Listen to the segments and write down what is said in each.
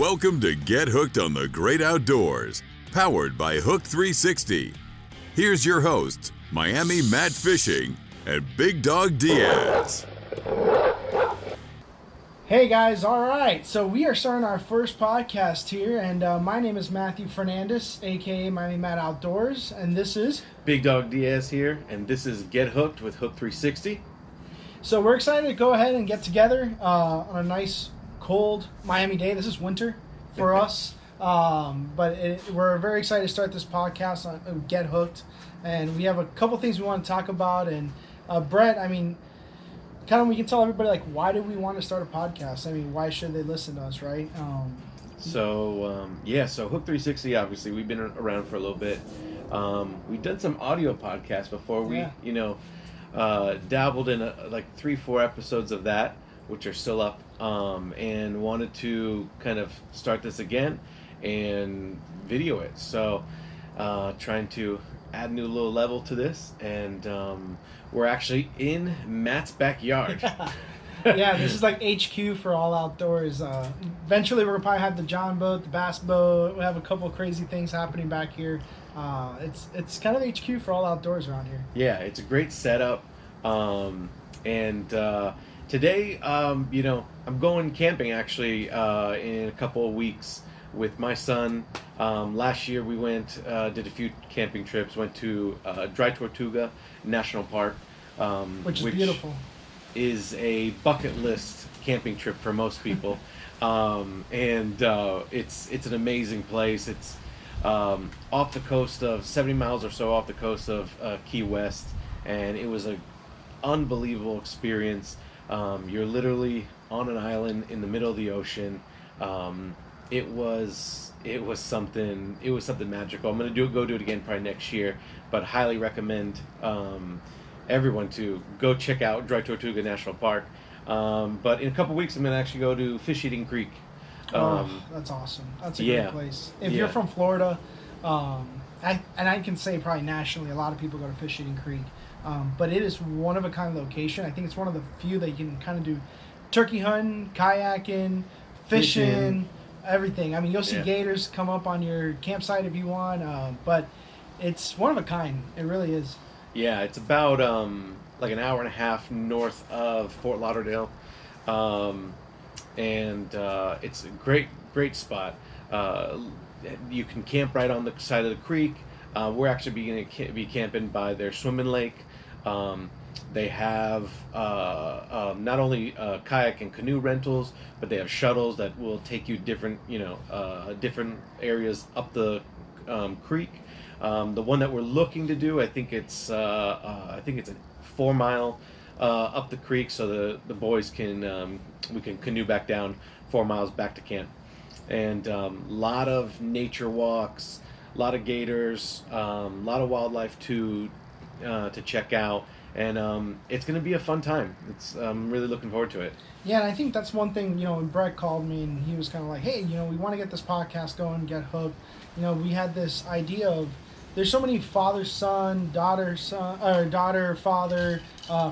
Welcome to Get Hooked on the Great Outdoors, powered by Hook 360. Here's your hosts, Miami Matt Fishing and Big Dog Diaz. Hey guys, all right. So we are starting our first podcast here, and my name is Matthew Fernandez, aka Miami Matt Outdoors, and this is Big Dog Diaz here, and this is Get Hooked with Hook 360. So we're excited to go ahead and get together on a nice, cold Miami day. This is winter for us, but we're very excited to start this podcast on Get Hooked, and we have a couple things we want to talk about. And Brett, I mean, kind of we can tell everybody, like, why do we want to start a podcast? I mean, why should they listen to us, right? So Hook 360, obviously, we've been around for a little bit. We've done some audio podcasts before. We, dabbled in like 3-4 episodes of that, which are still up, and wanted to kind of start this again and video it. So trying to add a new little level to this, and we're actually in Matt's backyard. Yeah, this is like HQ for all outdoors. Eventually we're gonna probably have the John boat, the bass boat. We have a couple crazy things happening back here. It's kind of HQ for all outdoors around here. Yeah, it's a great setup. Today, I'm going camping actually in a couple of weeks with my son. Last year we went, did a few camping trips, went to Dry Tortuga National Park. Which is beautiful. Is a bucket list camping trip for most people. It's an amazing place. It's off the coast of 70 miles or so off the coast of Key West, and it was an unbelievable experience. You're literally on an island in the middle of the ocean. It was something magical. I'm gonna go do it again probably next year, but highly recommend everyone to go check out Dry Tortuga National Park. But in a couple weeks I'm gonna actually go to Fish Eating Creek. That's awesome. That's a great place. If you're from Florida, I can say probably nationally, a lot of people go to Fish Eating Creek. But it is one of a kind location. I think it's one of the few that you can kind of do turkey hunting, kayaking, fishing, everything. I mean, you'll see gators come up on your campsite if you want, but it's one of a kind. It really is. Yeah, it's about like an hour and a half north of Fort Lauderdale, and it's a great spot. You can camp right on the side of the creek. We're actually going to be camping by their swimming lake. They have not only kayak and canoe rentals, but they have shuttles that will take you different areas up the creek. The one that we're looking to do, I think it's a 4 mile up the creek, so the boys can we can canoe back down 4 miles back to camp, and lot of nature walks. A lot of gators, a lot of wildlife to check out, and it's going to be a fun time. I'm really looking forward to it. Yeah, and I think that's one thing, when Brett called me and he was kind of like, hey, we want to get this podcast going, get hooked. We had this idea of there's so many father-son, daughter-father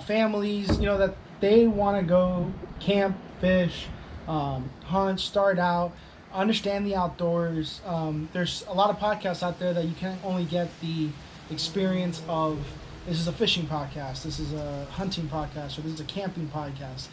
families, that they want to go camp, fish, hunt, start out, understand the outdoors. There's a lot of podcasts out there that you can't only get the experience of, this is a fishing podcast, this is a hunting podcast, or this is a camping podcast,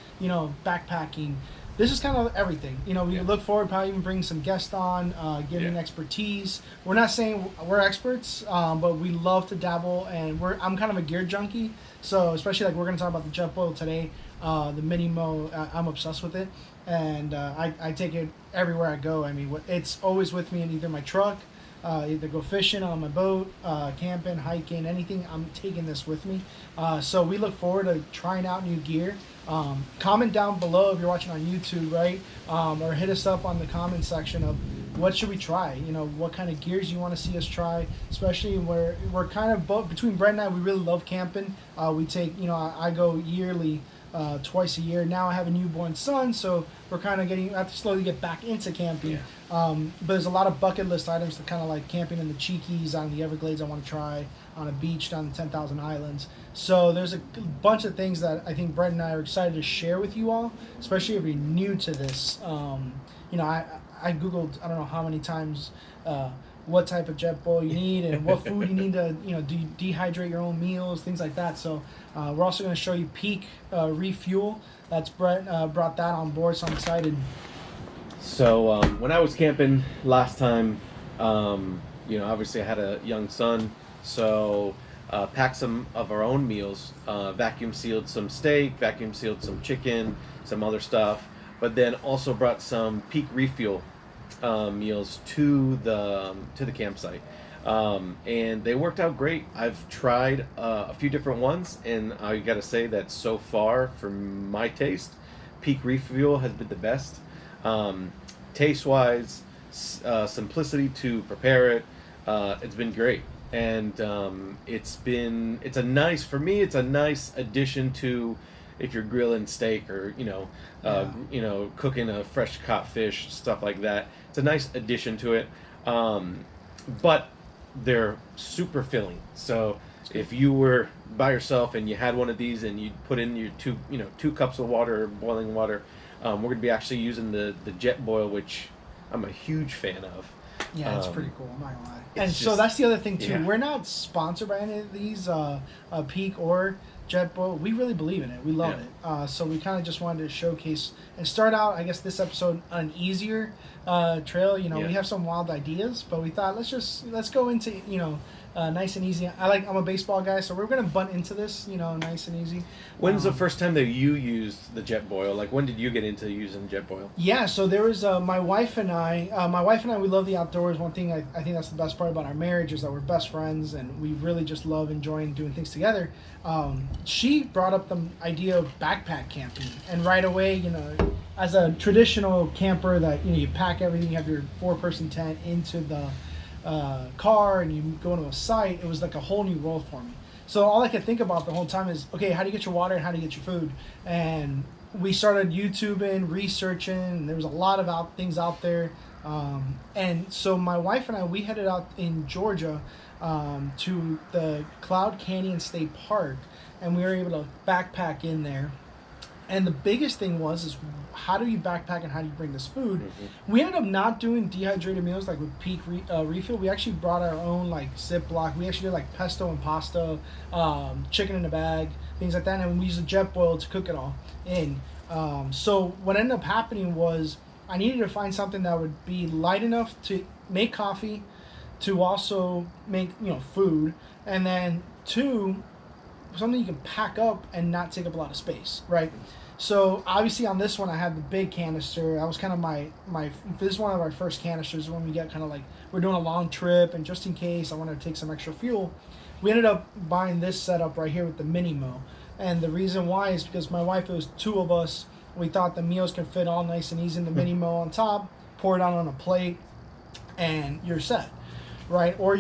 backpacking. This is kind of everything. We look forward to probably even bringing some guests on, giving expertise. We're not saying we're experts, but we love to dabble, and I'm kind of a gear junkie, so especially like we're going to talk about the jet boil today, the Mini Mo, I'm obsessed with it. And I take it everywhere I go. I mean, it's always with me in either my truck, either go fishing on my boat, camping, hiking, anything. I'm taking this with me. So we look forward to trying out new gear. Comment down below if you're watching on YouTube, right? Or hit us up on the comment section of what should we try? What kind of gears you want to see us try, especially where we're kind of both, between Brett and I, we really love camping. We take, I go yearly, twice a year. Now I have a newborn son, so we're kind of I have to slowly get back into camping. But there's a lot of bucket list items to kind of like camping in the Cheekies, on the Everglades I want to try, on a beach down the 10,000 Islands. So there's a bunch of things that I think Brett and I are excited to share with you all, especially if you're new to this. I googled I don't know how many times what type of jet boil you need and what food you need to dehydrate your own meals, things like that. So we're also going to show you Peak Refuel. That's brought that on board, so I'm excited. So when I was camping last time, obviously I had a young son, so packed some of our own meals, vacuum sealed some steak, vacuum sealed some chicken, some other stuff, but then also brought some Peak Refuel meals to the campsite, and they worked out great. I've tried a few different ones, and I got to say that so far, for my taste, Peak Refuel has been the best. Taste wise, simplicity to prepare it, it's been great, and it's a nice addition to if you're grilling steak or cooking a fresh caught fish, stuff like that. It's a nice addition to it, but they're super filling. So if you were by yourself and you had one of these and you put in your 2 cups of water, boiling water, we're going to be actually using the jet boil, which I'm a huge fan of. Yeah, it's pretty cool. I'm not gonna lie. And so that's the other thing too. Yeah. We're not sponsored by any of these, Peak or jet boil. We really believe in it. We love it. So we kind of just wanted to showcase and start out, I guess, this episode on an easier trail. We have some wild ideas, but we thought let's go into nice and easy. I'm a baseball guy, so we're gonna bunt into this, nice and easy. When's the first time that you used the jet boil? Like, when did you get into using jet boil? Yeah, so there was my wife and I. We love the outdoors. One thing I think that's the best part about our marriage is that we're best friends, and we really just love enjoying doing things together. She brought up the idea of backpack camping, and right away, as a traditional camper, that you pack everything, you have your 4-person tent into the car, and you go into a site. It was like a whole new world for me. So all I could think about the whole time is, okay, how do you get your water and how do you get your food? And we started YouTubing, researching, and there was a lot of things out there. And so my wife and I, we headed out in Georgia to the Cloud Canyon State Park, and we were able to backpack in there. And the biggest thing is how do you backpack and how do you bring this food? Mm-hmm. We ended up not doing dehydrated meals like with Peak Refuel. We actually brought our own Ziploc. We actually did pesto and pasta, chicken in a bag, things like that. And we used a jet boil to cook it all in. So what ended up happening was I needed to find something that would be light enough to make coffee, to also make food, and then 2, something you can pack up and not take up a lot of space, right? So obviously on this one I had the big canister. That was kind of this is one of our first canisters when we get kind of we're doing a long trip, and just in case I wanted to take some extra fuel, we ended up buying this setup right here with the mini mo. And the reason why is because my wife, it was 2 of us. We thought the meals could fit all nice and easy in the mini mo on top, pour it out on a plate, and you're set, right? Or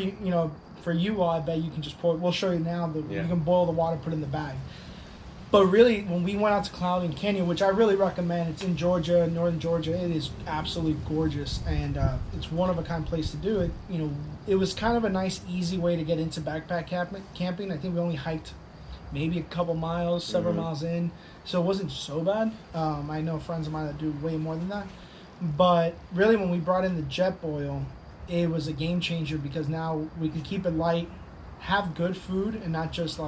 for you all, I bet you can just pour it. We'll show you now. You can boil the water, put it in the bag. But really, when we went out to Cloud and Canyon, which I really recommend, it's in Georgia, northern Georgia. It is absolutely gorgeous, and it's one of a kind place to do it. It was kind of a nice, easy way to get into backpack camping. I think we only hiked maybe a couple miles, several miles in, so it wasn't so bad. I know friends of mine that do way more than that. But really, when we brought in the jet boil, it was a game changer because now we can keep it light, have good food, and not just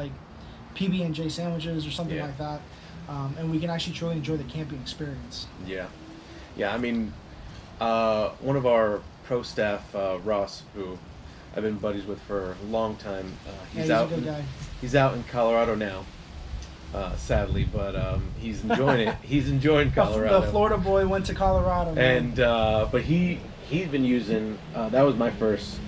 PB&J sandwiches or something like that. And we can actually truly enjoy the camping experience. Yeah. I mean, one of our pro staff, Ross, who I've been buddies with for a long time, he's a good guy. He's out in Colorado now, sadly, but he's enjoying it. He's enjoying Colorado. The Florida boy went to Colorado, man. And but he's been using. That was my first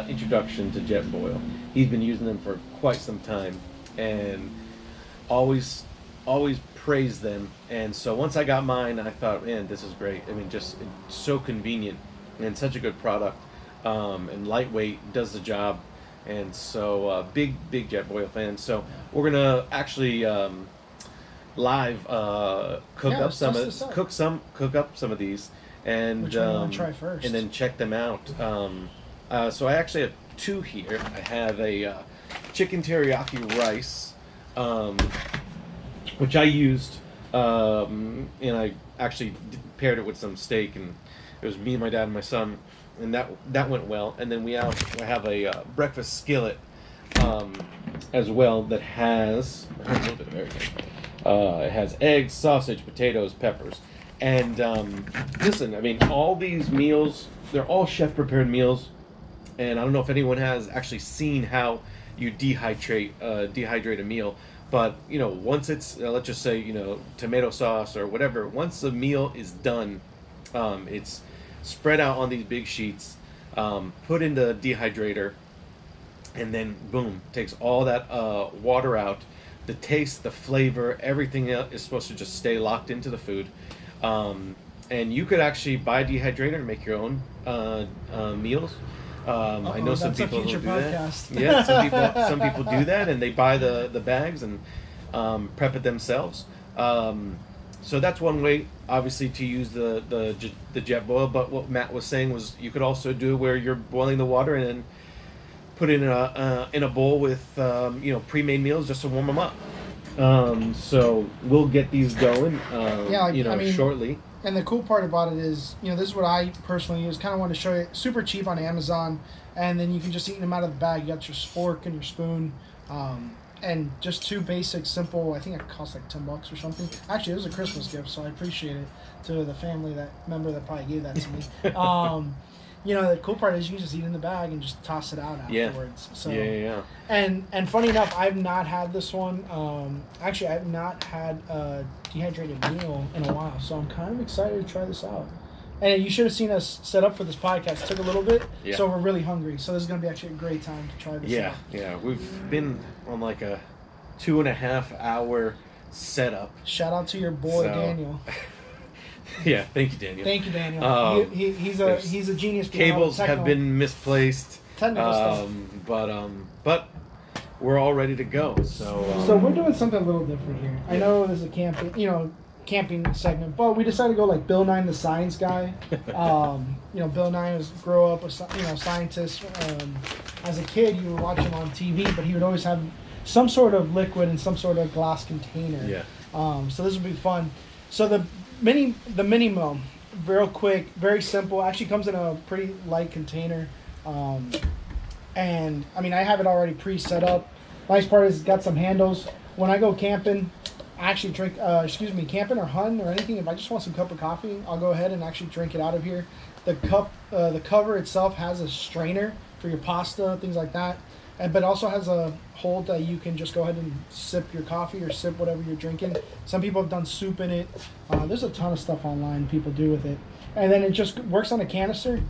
introduction to jet boil. He's been using them for quite some time, and always praised them. And so once I got mine, I thought, man, this is great. I mean, just it's so convenient and such a good product, and lightweight, does the job. And so big jet boil fan. So we're gonna actually live cook up some of these, and which one you want to try first? And then check them out. So I actually have 2 here. I have a chicken teriyaki rice, which I used, and I actually paired it with some steak, and It was me, my dad, and my son, and that went well. And then I have a breakfast skillet as well that has a little bit of everything. It has eggs, sausage, potatoes, peppers. And listen, I mean, all these meals, they're all chef-prepared meals. And I don't know if anyone has actually seen how you dehydrate a meal. But, you know, once it's, let's just say, you know, tomato sauce or whatever, once the meal is done, it's spread out on these big sheets, put in the dehydrator, and then, boom, takes all that water out. The taste, the flavor, everything is supposed to just stay locked into the food. And you could actually buy a dehydrator and make your own meals. I know some people who do that. Yeah, some people do that, and they buy the bags and prep it themselves. So that's one way, obviously, to use the jet boil. But what Matt was saying was you could also do it where you're boiling the water and then put it in a bowl with pre-made meals just to warm them up. So we'll get these going. Shortly. And the cool part about it is, this is what I personally use. Kind of want to show you. Super cheap on Amazon, and then you can just eat them out of the bag. You got your fork and your spoon, and just two basic, simple. I think it cost like $10 or something. Actually, it was a Christmas gift, so I appreciate it to the family member that probably gave that to me. The cool part is you can just eat in the bag and just toss it out afterwards. So, yeah. And funny enough, I've not had this one. Actually, I've not had a dehydrated meal in a while, so I'm kind of excited to try this out. And you should have seen us set up for this podcast. It took a little bit, so we're really hungry. So this is going to be actually a great time to try this out. Yeah. We've been on like a 2.5 hour setup. Shout out to your boy, Daniel. Yeah, thank you, Daniel. Thank you, Daniel. He's a genius. Cables have been misplaced. Technical stuff. But we're all ready to go. So we're doing something a little different here. I know there's a camping segment, but we decided to go like Bill Nye the Science Guy. Bill Nye grew up a scientist. As a kid, you would watch him on TV, but he would always have some sort of liquid in some sort of glass container. Yeah. So this would be fun. So the mini mo, real quick, very simple. Actually comes in a pretty light container, and I mean I have it already pre-set up. Nice part is it's got some handles. When I go camping, I actually drink. Camping or hunting or anything. If I just want some cup of coffee, I'll go ahead and actually drink it out of here. The cover itself has a strainer for your pasta, things like that. But also has a hold that you can just go ahead and sip your coffee or sip whatever you're drinking. Some people have done soup in it. There's a ton of stuff online people do with it. And then it just works on a canister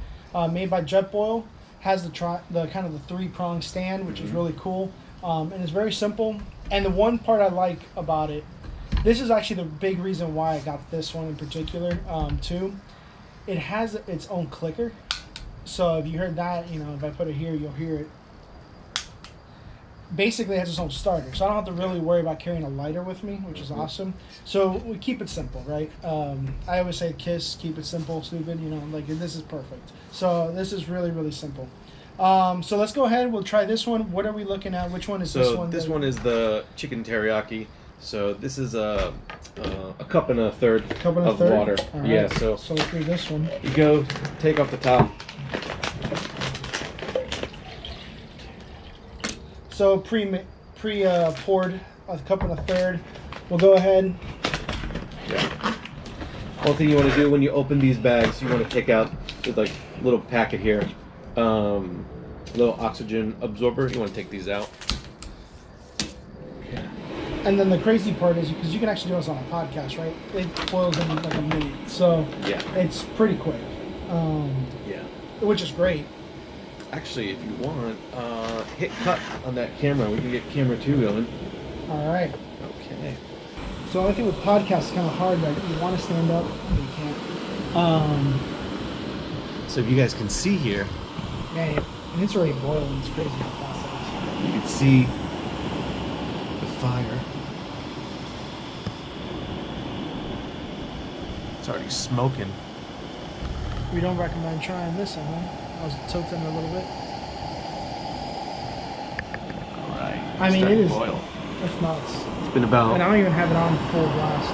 made by JetBoil. Has the kind of the 3-prong stand, which is really cool. And it's very simple. And the one part I like about it, this is actually the big reason why I got this one in particular too. It has its own clicker. So if you heard that, if I put it here, you'll hear it. Basically it has its own starter, so I don't have to really worry about carrying a lighter with me, which is awesome. So we keep it simple, right? I always say keep it simple, stupid, this is perfect. So this is really, really simple. So let's go ahead, we'll try this one. What are we looking at? Which one is this one? This one is the chicken teriyaki. So this is a cup and a third of water. Right. Yeah, so let's do this one. You go take off the top. So poured a cup and a third. We'll go ahead. Yeah. One thing you want to do when you open these bags, you want to take out with like a little packet here, little oxygen absorber. You want to take these out. Okay. And then the crazy part is because you can actually do this on a podcast, right? It boils in like a minute, so it's pretty quick. Which is great. Actually, if you want, hit cut on that camera. We can get camera 2 going. All right. Okay. So the only thing with podcasts is kind of hard. Like you want to stand up, but you can't. So if you guys can see here, man, and it's already boiling. It's crazy how fast it is. You can see the fire. It's already smoking. We don't recommend trying this at home. I was tilting a little bit. All right. I mean, it is. Boil. That's nuts. It's been about. And I don't even have it on full blast.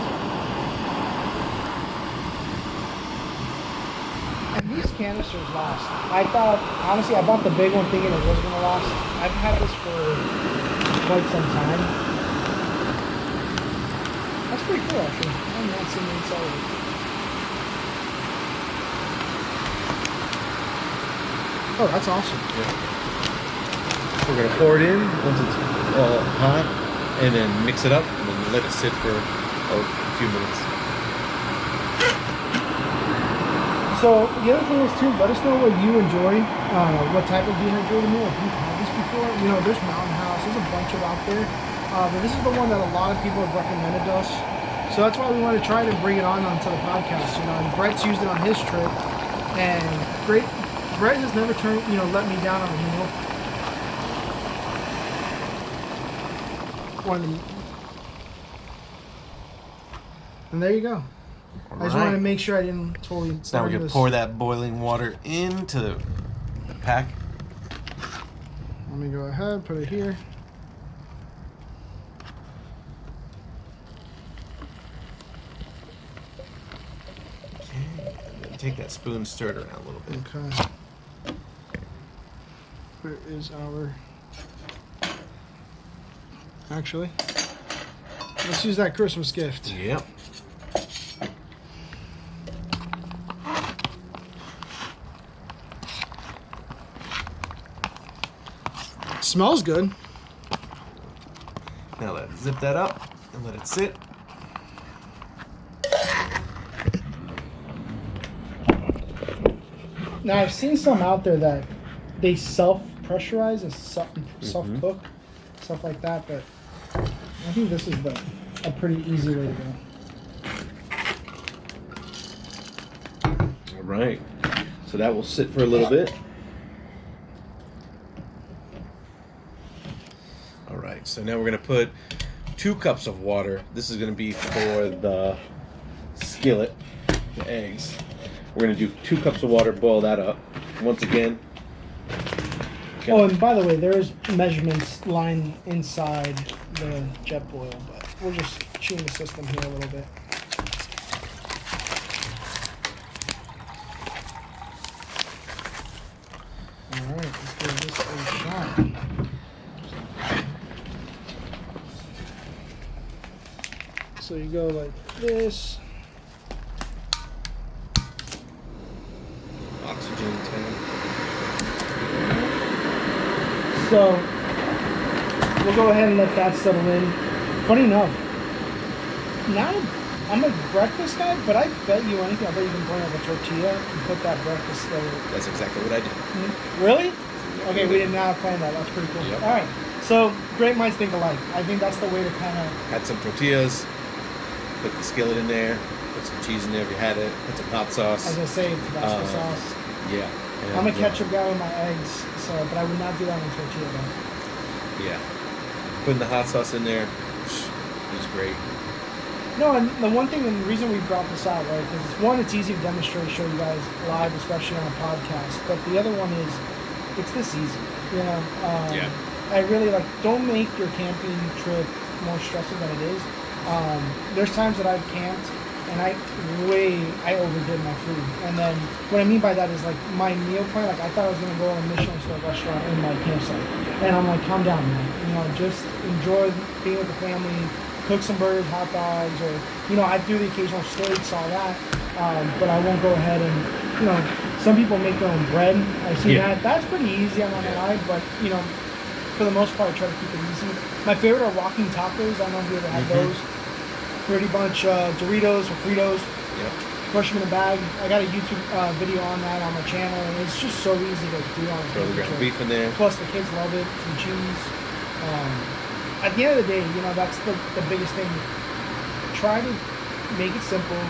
canisters last. I thought, honestly, I bought the big one thinking it was going to last. I've had this for quite some time. That's pretty cool, actually. I'm not seeing the inside of it. Oh, that's awesome. Yeah. We're going to pour it in once it's hot, and then mix it up, and then let it sit for a few minutes. So the other thing is too, let us know what you enjoy, what type of dehydrated meal, if you've had this before. You know, there's Mountain House, there's a bunch of out there, but this is the one that a lot of people have recommended to us. So that's why we want to try to bring it onto the podcast. You know, and Brett's used it on his trip, and Brett has never let me down on a meal. And there you go. I just wanted to make sure I didn't totally... So now we're going to pour that boiling water into the pack. Let me go ahead, put it here. Okay, and then take that spoon, stir it around a little bit. Okay. Where is our... Actually, let's use that Christmas gift. Yep. Smells good. Now let's zip that up and let it sit. Now I've seen some out there that they self-pressurize and self-cook, stuff like that, but I think this is a pretty easy way to go. All right. So that will sit for a little bit. All right. So now we're going to put 2 cups of water. This is going to be for the skillet, the eggs. We're going to do 2 cups of water, boil that up. Once again. Oh, and by the way, there is measurements lying inside the jet boil, but we're just cheating the system here a little bit. All right, let's give this a shot. So you go like this. Oxygen tank. So we'll go ahead and let that settle in. Funny enough, now I'm a breakfast guy, but I bet you anything, I bet you can bring up a tortilla and put that breakfast still. That's exactly what I did. Really? Okay, we did not plan that. That's pretty cool. Yep. All right. So great minds think alike. I think that's the way to kind of... Had some tortillas, put the skillet in there, put some cheese in there if you had it, put some hot sauce. As I say, Tabasco sauce. Yeah. And, I'm a ketchup guy with my eggs, so but I would not do that on tortilla though. Yeah. Putting the hot sauce in there, it was great. No, and the one thing, and the reason we brought this out, right, because one, it's easy to demonstrate, show you guys live, especially on a podcast. But the other one is, it's this easy, you know. Yeah. I really don't make your camping trip more stressful than it is. There's times that I've camped and I overdid my food. And then what I mean by that is my meal plan, I thought I was going to go on a Michelin star restaurant in my campsite. And I'm like, calm down, man. You know, just enjoy being with the family, cook some burgers, hot dogs, or, I do the occasional steaks, all that. But I won't go ahead and, some people make their own bread. I see that. That's pretty easy, I'm not going to lie. But, for the most part, I try to keep it easy. My favorite are walking tacos. I don't know if you ever had those. Pretty bunch Doritos or Fritos. Yep. Crush them in a bag. I got a YouTube video on that on my channel, and it's just so easy to do on a Throw the ground beef in there. Plus, the kids love it. Some cheese. At the end of the day, that's the biggest thing. Try to make it simple.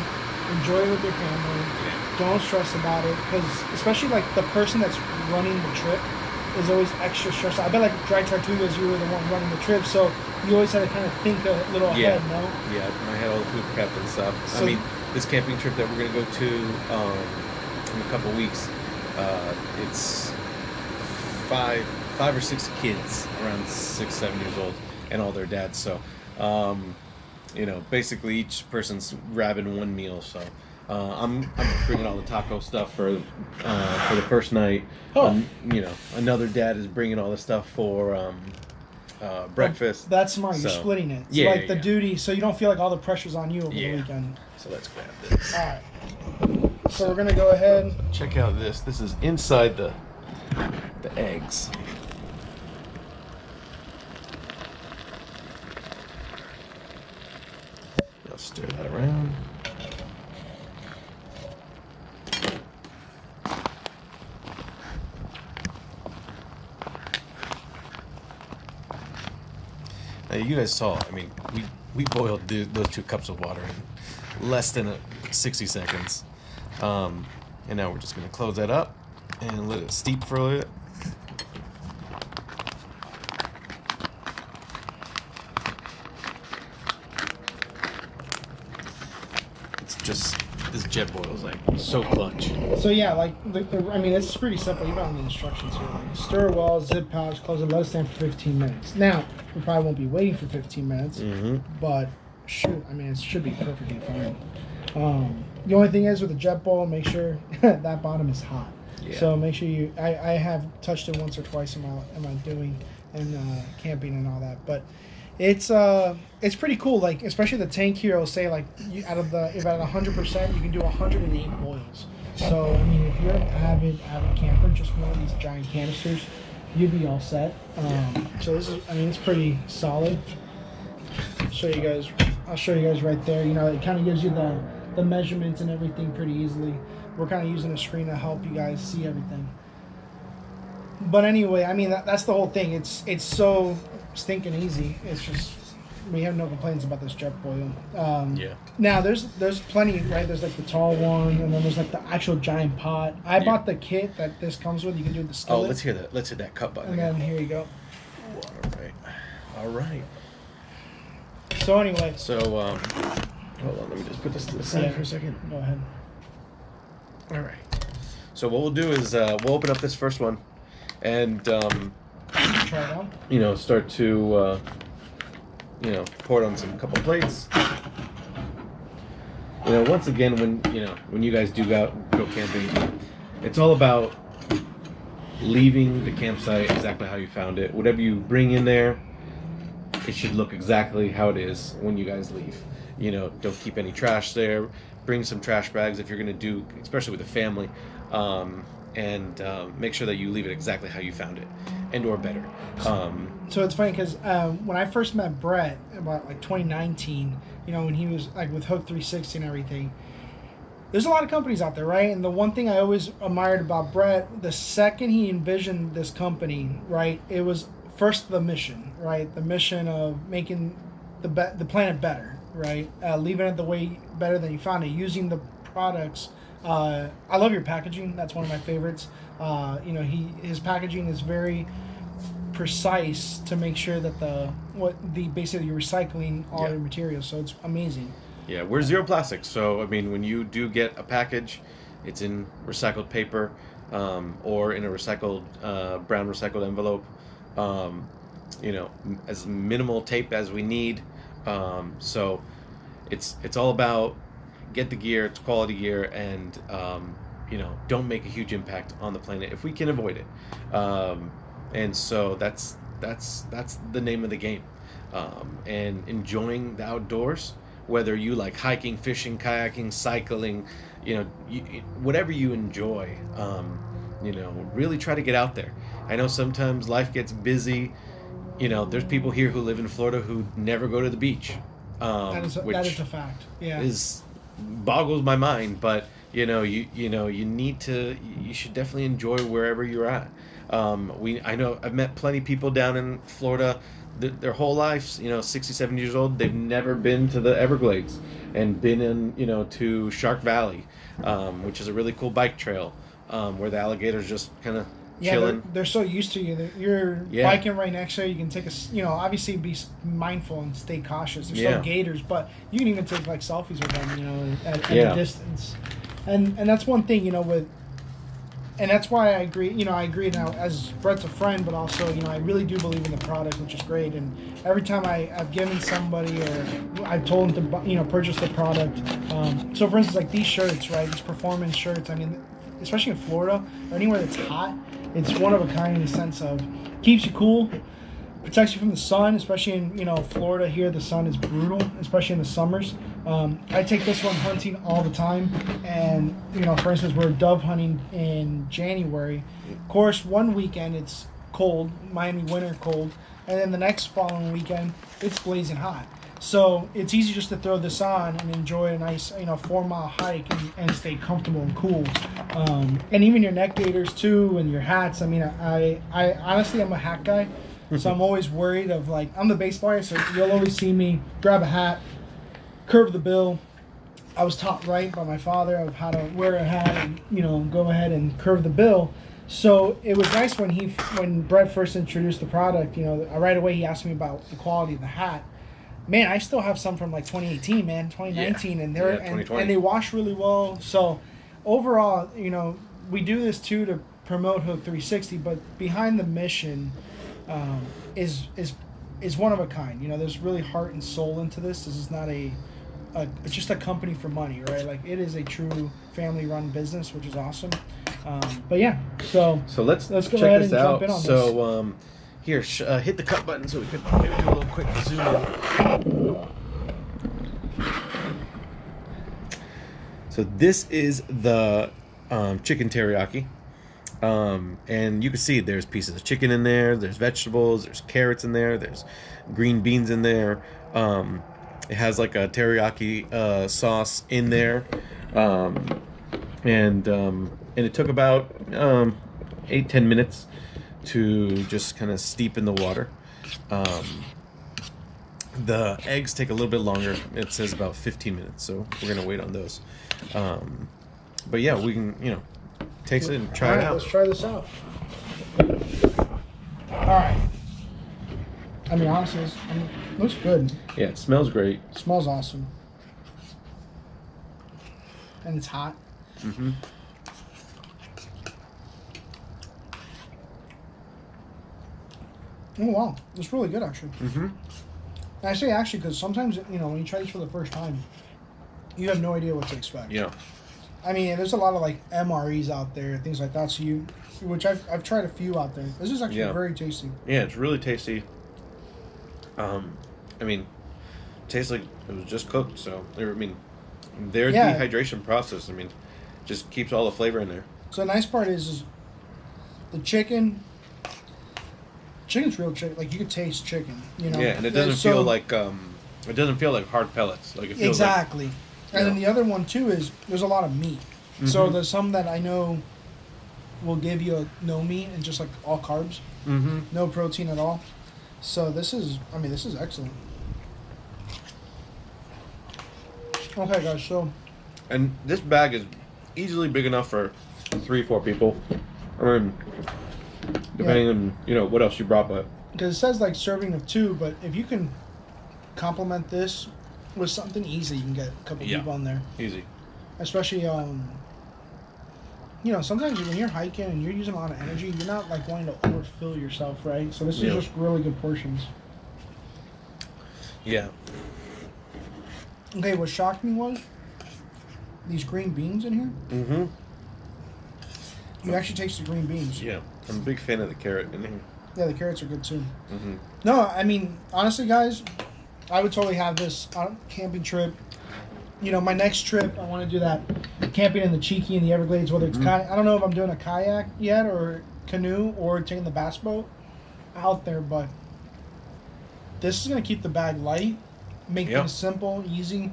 Enjoy it with your family. Yeah. Don't stress about it, because especially the person that's running the trip is always extra stressed. I bet Dry Tortugas, you were the one running the trip, so you always had to kind of think a little ahead, no? Yeah, I had all the food prepped and stuff. So, this camping trip that we're going to go to in a couple weeks, it's five or six kids around 6-7 years old and all their dads. So, basically each person's grabbing one meal. So I'm bringing all the taco stuff for the first night. Oh. Another dad is bringing all the stuff for breakfast. That's smart. You're So, splitting it. So yeah, the duty, so you don't feel like all the pressure's on you over the weekend. So let's grab this. All right. So we're gonna go ahead. Check out this. This is inside the eggs. I'll stir that around. Now you guys saw, I mean, we boiled those 2 cups of water in less than 60 seconds. And now we're just going to close that up and let it steep for a little bit. It's just, this jet boil is like so clutch. So yeah, like I mean, it's pretty simple. Even on the instructions here, like stir well, zip pouch, close it, let it stand for 15 minutes. Now we probably won't be waiting for 15 minutes, but shoot, I mean, it should be perfectly fine. The only thing is with the jet boil, make sure that bottom is hot. Yeah. So make sure you. I have touched it once or twice in my doing and camping and all that, but it's pretty cool. Like especially the tank here, will say like if at 100%, you can do 108 boils. So I mean, if you're an avid camper, just one of these giant canisters, you'd be all set. So this is, I mean, it's pretty solid. I'll show you guys right there. You know, it kind of gives you the measurements and everything pretty easily. We're kind of using a screen to help you guys see everything. But anyway, I mean, that's the whole thing. It's so stinking easy. It's just, we have no complaints about this jet boil. Now there's plenty, right? There's like the tall one, and then there's like the actual giant pot. I bought the kit that this comes with. You can do the skillet. Oh, let's hit that cup button. And then here you go. All right. So anyway. So hold on, let me just put this to the side for a second. Go ahead. All right. So what we'll do is we'll open up this first one, and try it out. Start to pour it on some couple plates. Once again, when you guys do go camping, it's all about leaving the campsite exactly how you found it. Whatever you bring in there, it should look exactly how it is when you guys leave. Don't keep any trash there. Bring some trash bags if you're going to do, especially with a family, and make sure that you leave it exactly how you found it, and or better. So it's funny because when I first met Brett about like 2019, when he was like with Hook 360 and everything, there's a lot of companies out there, right? And the one thing I always admired about Brett, the second he envisioned this company, right, it was first the mission, right? The mission of making the planet better, right? Leaving it the way better than you found it, using the products. I love your packaging. That's one of my favorites. His packaging is very precise to make sure that basically you're recycling all your materials. So it's amazing. Yeah, we're zero plastics. So I mean, when you do get a package, it's in recycled paper, or in a recycled brown recycled envelope. As minimal tape as we need. So it's all about get the gear, it's quality gear, and don't make a huge impact on the planet if we can avoid it. And so that's the name of the game. And enjoying the outdoors, whether you like hiking, fishing, kayaking, cycling, whatever you enjoy, really try to get out there. I know sometimes life gets busy. There's people here who live in Florida who never go to the beach. That is a fact. Yeah. Boggles my mind, but you should definitely enjoy wherever you're at. I know I've met plenty of people down in Florida, their whole lives, 60, 70 years old, they've never been to the Everglades and been in, to Shark Valley, which is a really cool bike trail, where the alligators just kind of chilling. They're so used to you. You're biking right next to you. You can take obviously be mindful and stay cautious. There's some gators, but you can even take like selfies with them, at a distance. And that's one thing, with and that's why I agree. I agree now as Brett's a friend, but also I really do believe in the product, which is great. And every time I've given somebody or I've told them to purchase the product. So for instance, like these shirts, right? These performance shirts. I mean, especially in Florida or anywhere that's hot, it's one of a kind in the sense of keeps you cool. Protects you from the sun, especially in Florida here. The sun is brutal, especially in the summers. I take this one hunting all the time, and for instance, we're dove hunting in January. Of course, one weekend it's cold, Miami winter cold, and then the next following weekend it's blazing hot. So it's easy just to throw this on and enjoy a nice 4-mile hike and stay comfortable and cool. And even your neck gaiters too, and your hats. I mean, I honestly I'm a hat guy. So I'm always worried of I'm the bass player, so you'll always see me grab a hat, curve the bill. I was taught right by my father of how to wear a hat and go ahead and curve the bill. So it was nice when Brett first introduced the product. Right away he asked me about the quality of the hat. Man, I still have some from 2018, man, 2019, and they're and they wash really well. So overall, we do this too to promote Hook 360, but behind the mission. Is one of a kind. There's really heart and soul into this. This is not just a company for money, right? It is a true family-run business, which is awesome. But yeah, so let's go check ahead this and out. Jump in on so here, hit the cut button so we can maybe do a little quick zoom in. So this is the chicken teriyaki. And you can see there's pieces of chicken in there, there's vegetables, there's carrots in there, there's green beans in there. It has a teriyaki sauce in there. And it took about 8-10 minutes to just kind of steep in the water. The eggs take a little bit longer. It says about 15 minutes, so we're gonna wait on those. But yeah, we can taste it and try it out. Let's try this out. All right. I mean, honestly, it looks good. Yeah, it smells great. It smells awesome. And it's hot. Mm-hmm. Oh, wow. It's really good, actually. Mm-hmm. And I say actually because sometimes, when you try this for the first time, you have no idea what to expect. Yeah. I mean, there's a lot of MREs out there, things like that. So which I've tried a few out there. This is actually very tasty. Yeah, it's really tasty. I mean, tastes like it was just cooked. So their dehydration process. I mean, just keeps all the flavor in there. So the nice part is the chicken. Chicken's real chicken. You could taste chicken. Yeah, and it doesn't feel like hard pellets. It feels exactly. And then the other one too is there's a lot of meat. Mm-hmm. So there's some that I know will give you no meat and just all carbs, no protein at all. So this is excellent. Okay, guys. And this bag is easily big enough for 3-4 people. I mean, depending on what else you brought, but because it says serving of 2, but if you can complement this with something easy, you can get a couple people on there. Easy. Especially, sometimes when you're hiking and you're using a lot of energy, you're not wanting to overfill yourself, right? So this is just really good portions. Yeah. Okay, what shocked me was these green beans in here. Mm-hmm. You actually taste the green beans. Yeah, I'm a big fan of the carrot in here. Yeah, the carrots are good too. Mm-hmm. No, I mean, honestly, guys, I would totally have this on a camping trip. My next trip, I want to do that camping in the Cheeky in the Everglades, whether it's I don't know if I'm doing a kayak yet or canoe or taking the bass boat out there, but this is going to keep the bag light, make things simple, easy.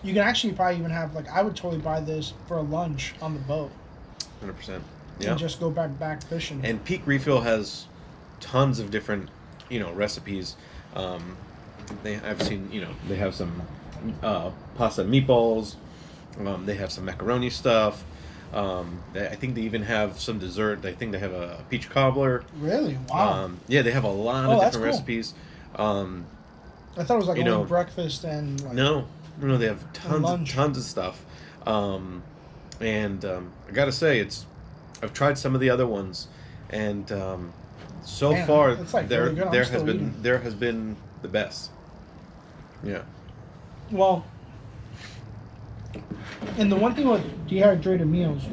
You can actually probably even have, I would totally buy this for a lunch on the boat. 100%. Yeah. And just go back fishing. And Peak Refuel has tons of different, recipes. I've seen, they have some pasta and meatballs. They have some macaroni stuff. I think they even have some dessert. I think they have a peach cobbler. Really? Wow. Yeah, they have a lot of different recipes. I thought it was only breakfast and No, they have tons of stuff. I gotta say, it's I've tried some of the other ones, and so Man, far it's like really good. I'm still eating. there has been the best. Yeah. Well, and the one thing with dehydrated meals,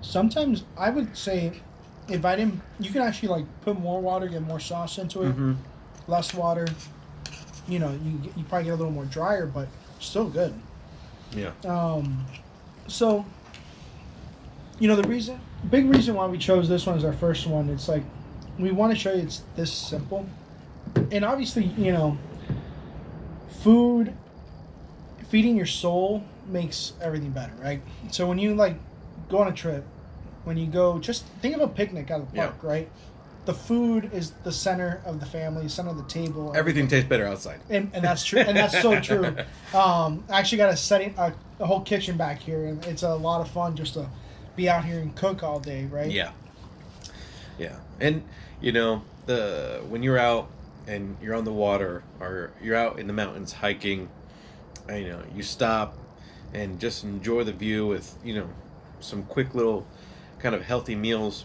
sometimes I would say, if I didn't, you can actually like put more water, get more sauce into it, less water. You know, you probably get a little more drier, but still good. Yeah. So, you know, big reason why we chose this one as our first one, it's like, we want to show you it's this simple. And obviously, you know, feeding your soul makes everything better, right? So when you like go on a trip, when you go, just think of a picnic at the park, right? The food is the center of the family, center of the table. Everything tastes better outside. And that's true. And that's so true. I actually got a whole kitchen back here, and it's a lot of fun just to be out here and cook all day, right? Yeah. Yeah. And, you know, when you're out and you're on the water or you're out in the mountains hiking, you know, you stop and just enjoy the view with, you know, some quick little kind of healthy meals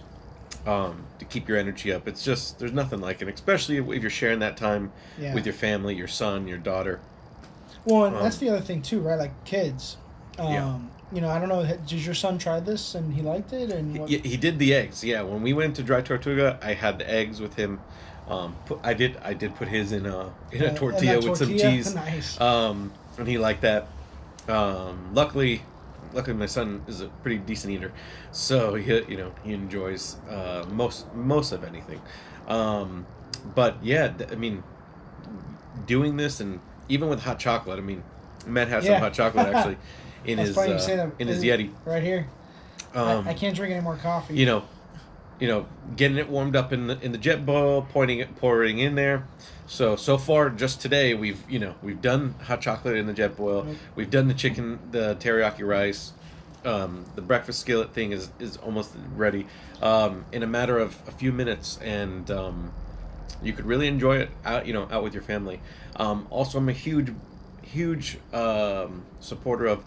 to keep your energy up. It's just, there's nothing like it, especially if you're sharing that time with your family, your son, your daughter. Well, and that's the other thing too, right? Like kids. You know, I don't know, did your son try this and he liked it? And he did the eggs. Yeah, when we went to Dry Tortuga, I had the eggs with him. I did put his in a tortilla with some cheese. Nice. And he liked that. Luckily my son is a pretty decent eater, so he enjoys most of anything. But yeah, I mean, doing this, and even with hot chocolate. I mean, Matt has some hot chocolate actually in his Yeti right here. I can't drink any more coffee. You know, getting it warmed up in the jet boil, pouring in there. So far, just today, we've done hot chocolate in the jet boil. We've done the teriyaki rice. The breakfast skillet thing is almost ready in a matter of a few minutes, and you could really enjoy it out with your family. Also, I'm a huge supporter of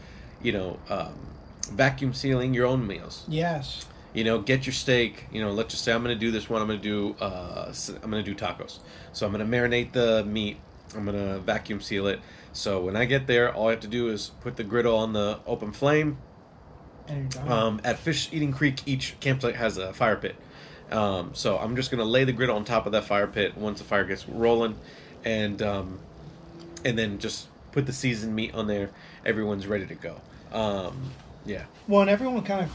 vacuum sealing your own meals. Yes. Get your steak. Let's just say I'm going to do this one. I'm going to do tacos. So I'm going to marinate the meat. I'm going to vacuum seal it. So when I get there, all I have to do is put the griddle on the open flame. And you're done. At Fish Eating Creek, each campsite has a fire pit. So I'm just going to lay the griddle on top of that fire pit once the fire gets rolling, and then just put the seasoned meat on there. Everyone's ready to go. Yeah. Well, and everyone kind of,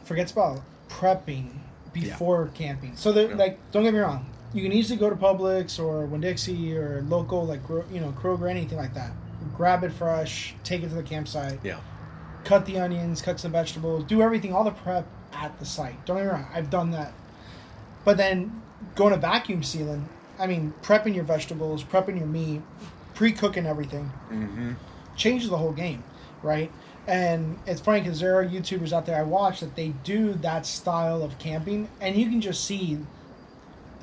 forgets about prepping before camping. So, like, don't get me wrong. You can easily go to Publix or Winn-Dixie or local, like, Kroger, anything like that. Grab it fresh, take it to the campsite. Yeah. Cut the onions, cut some vegetables, do everything, all the prep at the site. Don't get me wrong. I've done that. But then going to vacuum sealing, I mean, prepping your vegetables, prepping your meat, pre-cooking everything, changes the whole game, right? And it's funny because there are YouTubers out there I watch that they do that style of camping, and you can just see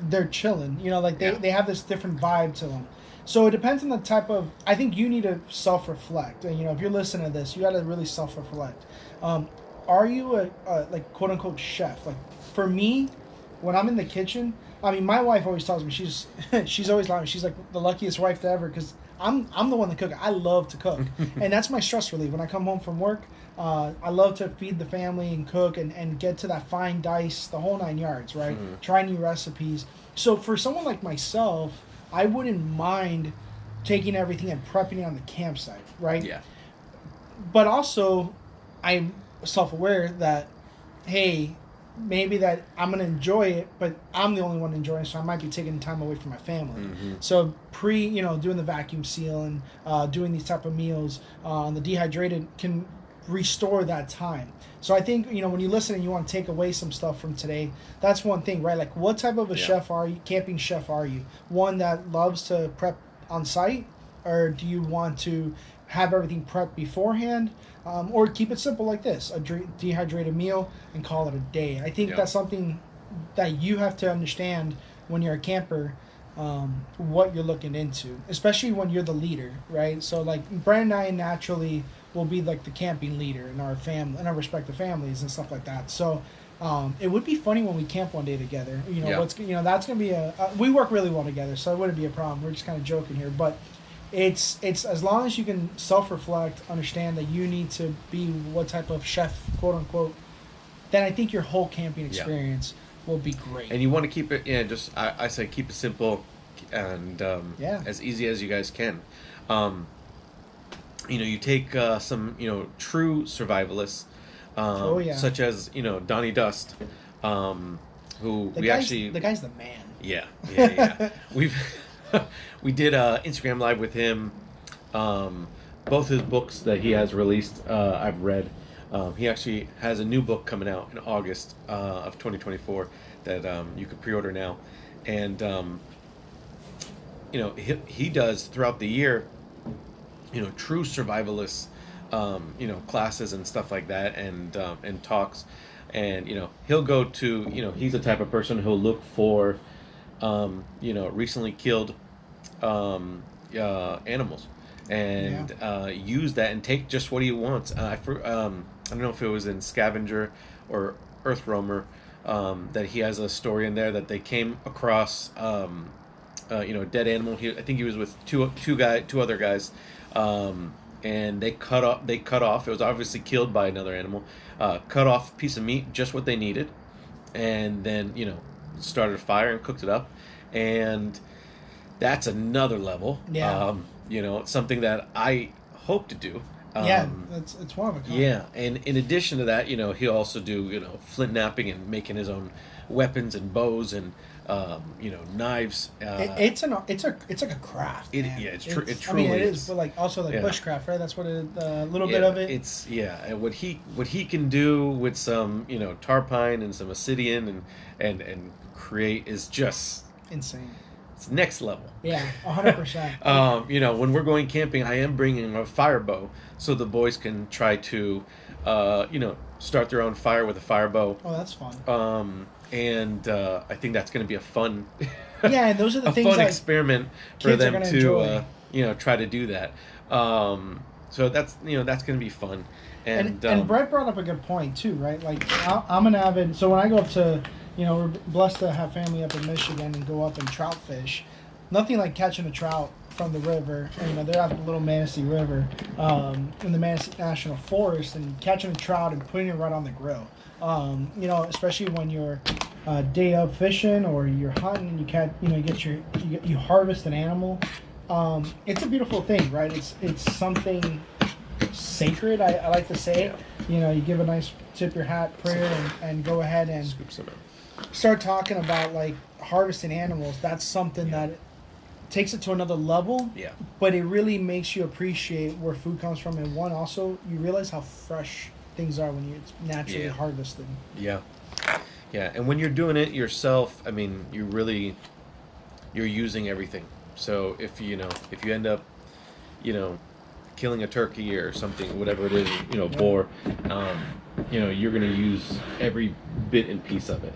they're chilling. They have this different vibe to them. So it depends on the type of. I think you need to self-reflect. And if you're listening to this, you got to really self-reflect. Are you a like quote unquote chef? Like for me, when I'm in the kitchen, I mean, my wife always tells me she's always lying. She's like the luckiest wife to ever because I'm the one that cook. I love to cook, and that's my stress relief. When I come home from work, I love to feed the family and cook and get to that fine dice, the whole 9 yards, right? Try new recipes. So for someone like myself, I wouldn't mind taking everything and prepping it on the campsite, right? Yeah. But also, I'm self-aware that, hey, maybe that I'm going to enjoy it, but I'm the only one enjoying it, so I might be taking time away from my family. So doing the vacuum seal and doing these type of meals on the dehydrated can restore that time. So I think, when you listen and you want to take away some stuff from today, that's one thing, right? Like what type of a chef are you, camping chef are you? One that loves to prep on site, or do you want to have everything prepped beforehand? Or keep it simple like this, a dehydrated meal and call it a day. I think that's something that you have to understand when you're a camper, what you're looking into, especially when you're the leader, right? So like Brandon and I naturally will be like the camping leader in our family, in our respective families and stuff like that. So it would be funny when we camp one day together. You know, that's gonna be we work really well together, so it wouldn't be a problem. We're just kind of joking here, but it's as long as you can self-reflect, understand that you need to be what type of chef, quote unquote, then I think your whole camping experience will be great. And you want to keep it, I say keep it simple and as easy as you guys can. You take some, true survivalists, such as, Donnie Dust, who the guy's the man. Yeah. We did Instagram Live with him. Both his books that he has released, I've read. He actually has a new book coming out in August of 2024 that you can pre-order now. And, he does throughout the year, true survivalists, classes and stuff like that, and talks. And, he'll go to, he's the type of person who'll look for, recently killed animals and use that and take just what he wants. I don't know if it was in Scavenger or Earth Roamer that he has a story in there that they came across a dead animal. I think he was with two other guys, and they cut off. It was obviously killed by another animal. Cut off a piece of meat, just what they needed, and then started a fire and cooked it up, and that's another level. Something that I hope to do. It's one of a kind. Yeah, and in addition to that, he'll also do flint knapping and making his own weapons and bows and knives. It's like a craft. It truly I mean, it is. is, but like also like bushcraft, right? That's what a little bit of it. And what he can do with some tarpine and some obsidian and create is just insane. It's next level. Yeah, 100%. When we're going camping, I am bringing a fire bow so the boys can try to, start their own fire with a fire bow. Oh, that's fun. I think that's going to be a fun, and those are the things fun experiment for them to, try to do that. So that's that's going to be fun. And Brett brought up a good point too, right? Like I'm an avid. So when I go up to, we're blessed to have family up in Michigan and go up and trout fish. Nothing like catching a trout from the river. And, they're at the Little Manistee River in the Manistee National Forest, and catching a trout and putting it right on the grill. Especially when you're day of fishing or you're hunting and you harvest an animal. It's a beautiful thing, right? It's something sacred, I like to say. You give a nice tip your hat prayer and go ahead and start talking about like harvesting animals. That's something that takes it to another level. Yeah. But it really makes you appreciate where food comes from, and one, also you realize how fresh things are when it's naturally harvested. Yeah. Yeah, and when you're doing it yourself, I mean, you're using everything. So if you end up, killing a turkey or something, whatever it is, boar, you're going to use every bit and piece of it.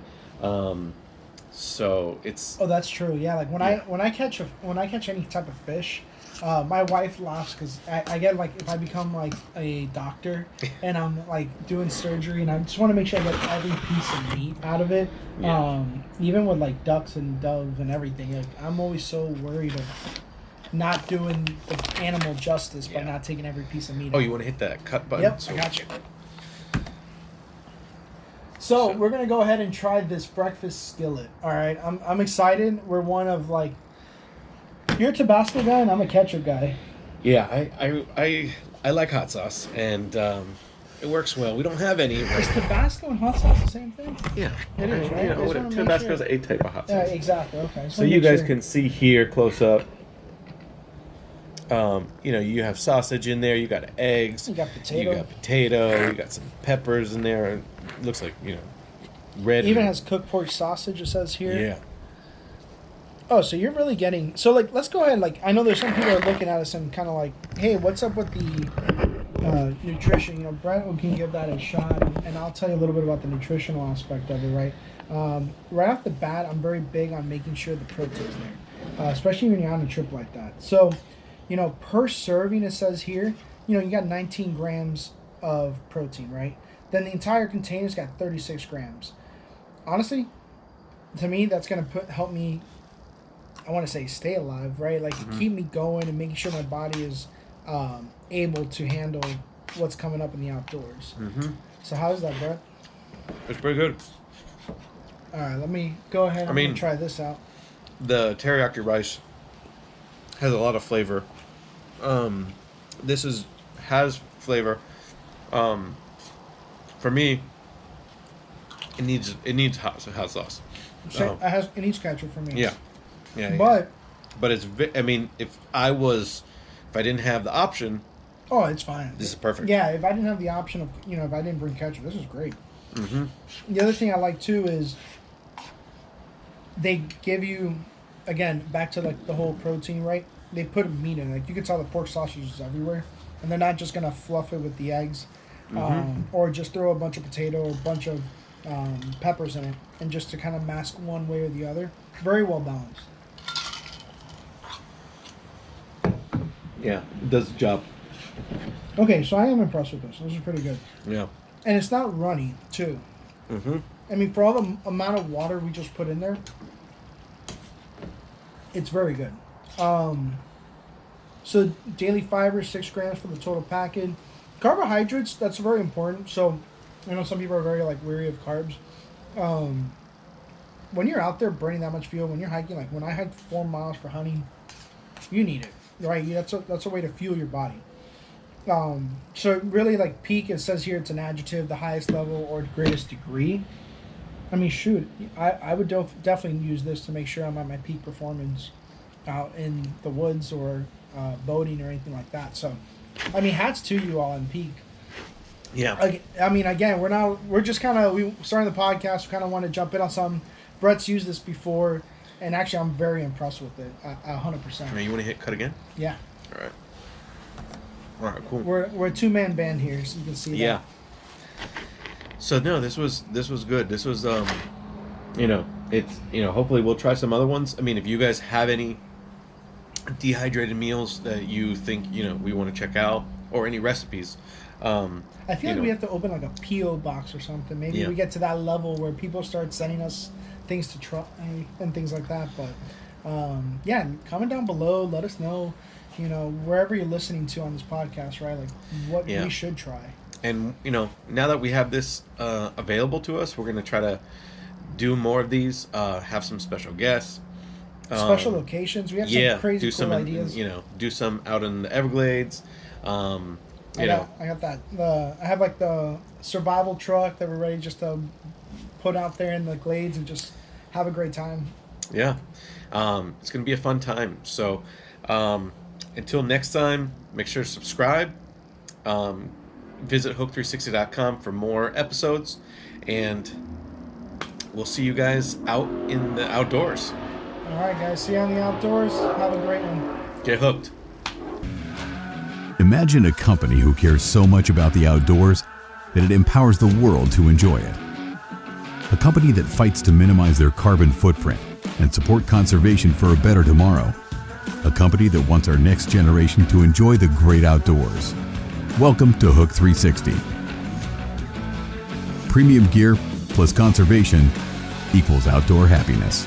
So it's. Oh, that's true. Yeah, like when I catch any type of fish, my wife laughs because I get like, if I become like a doctor and I'm like doing surgery and I just want to make sure I get every piece of meat out of it. Yeah. Even with like ducks and doves and everything, like I'm always so worried of not doing the animal justice by not taking every piece of meat. Oh, you want to hit that cut button? Yep, I got you. So we're gonna go ahead and try this breakfast skillet. All right, I'm excited. We're one of like, you're a Tabasco guy and I'm a ketchup guy. Yeah, I like hot sauce and it works well. We don't have any. Is Tabasco and hot sauce the same thing? Yeah, it is. Right? Tabasco's a type of hot sauce. Yeah, exactly. Okay. So you guys can see here close up. You have sausage in there. You got eggs. You got potato. You got some peppers in there. It looks like red. It even has cooked pork sausage. It says here. Yeah. Oh, so you're really getting. So like, let's go ahead. Like, I know there's some people are looking at us and kind of like, hey, what's up with the nutrition? Brent can give that a shot, and I'll tell you a little bit about the nutritional aspect of it. Right. Right off the bat, I'm very big on making sure the protein's there, especially when you're on a trip like that. So. Per serving, it says here, you got 19 grams of protein, right? Then the entire container's got 36 grams. Honestly, to me, that's going to help me, I want to say, stay alive, right? Like, keep me going and making sure my body is able to handle what's coming up in the outdoors. So how's that, Brett? It's pretty good. All right, let me go ahead and try this out. The teriyaki rice has a lot of flavor. This has flavor. For me, it needs hot sauce. It needs ketchup for me. Yeah. But it's if I didn't have the option. Oh, it's fine. This is perfect. Yeah, if I didn't have the option of if I didn't bring ketchup, this is great. The other thing I like too is they give you, again, back to like the whole protein, right? They put meat in it. Like you can tell the pork sausages everywhere, and they're not just gonna fluff it with the eggs, or just throw a bunch of potato or a bunch of peppers in it, and just to kind of mask one way or the other. Very well balanced. Yeah, it does the job. Okay, so I am impressed with this. This is pretty good. Yeah. And it's not runny, too. I mean, for all the amount of water we just put in there, it's very good. So daily fiber, 6 grams for the total package. Carbohydrates, that's very important. So I know some people are very weary of carbs. When you're out there burning that much fuel, when you're hiking, like when I hiked 4 miles for hunting, you need it, right? That's a way to fuel your body. So really, like peak, it says here it's an adjective, the highest level or greatest degree. I mean, shoot, I would definitely use this to make sure I'm at my peak performance out in the woods or boating or anything like that. So, I mean, hats to you all in peak. Yeah. I mean, again, we're just kind of, we started the podcast, we kind of want to jump in on something. Brett's used this before, and actually I'm very impressed with it, 100%. Now you want to hit cut again? Yeah. All right, cool. We're a 2-man band here, so you can see that. Yeah. So no, this was good. This was hopefully we'll try some other ones. I mean, if you guys have any dehydrated meals that you think we want to check out, or any recipes, I feel like we have to open like a P.O. box or something. Maybe we get to that level where people start sending us things to try and things like that. But comment down below, let us know, wherever you're listening to on this podcast, right? Like what we should try. And now that we have this available to us, we're gonna try to do more of these. Have some special guests, special locations. We have some crazy cool ideas. Do some out in the Everglades. I got that. I have like the survival truck that we're ready just to put out there in the glades and just have a great time. Yeah, it's gonna be a fun time. So until next time, make sure to subscribe. Visit hook360.com for more episodes, and we'll see you guys out in the outdoors. All right, guys. See you on the outdoors. Have a great one. Get hooked. Imagine a company who cares so much about the outdoors that it empowers the world to enjoy it. A company that fights to minimize their carbon footprint and support conservation for a better tomorrow. A company that wants our next generation to enjoy the great outdoors. Welcome to Hook 360. Premium gear plus conservation equals outdoor happiness.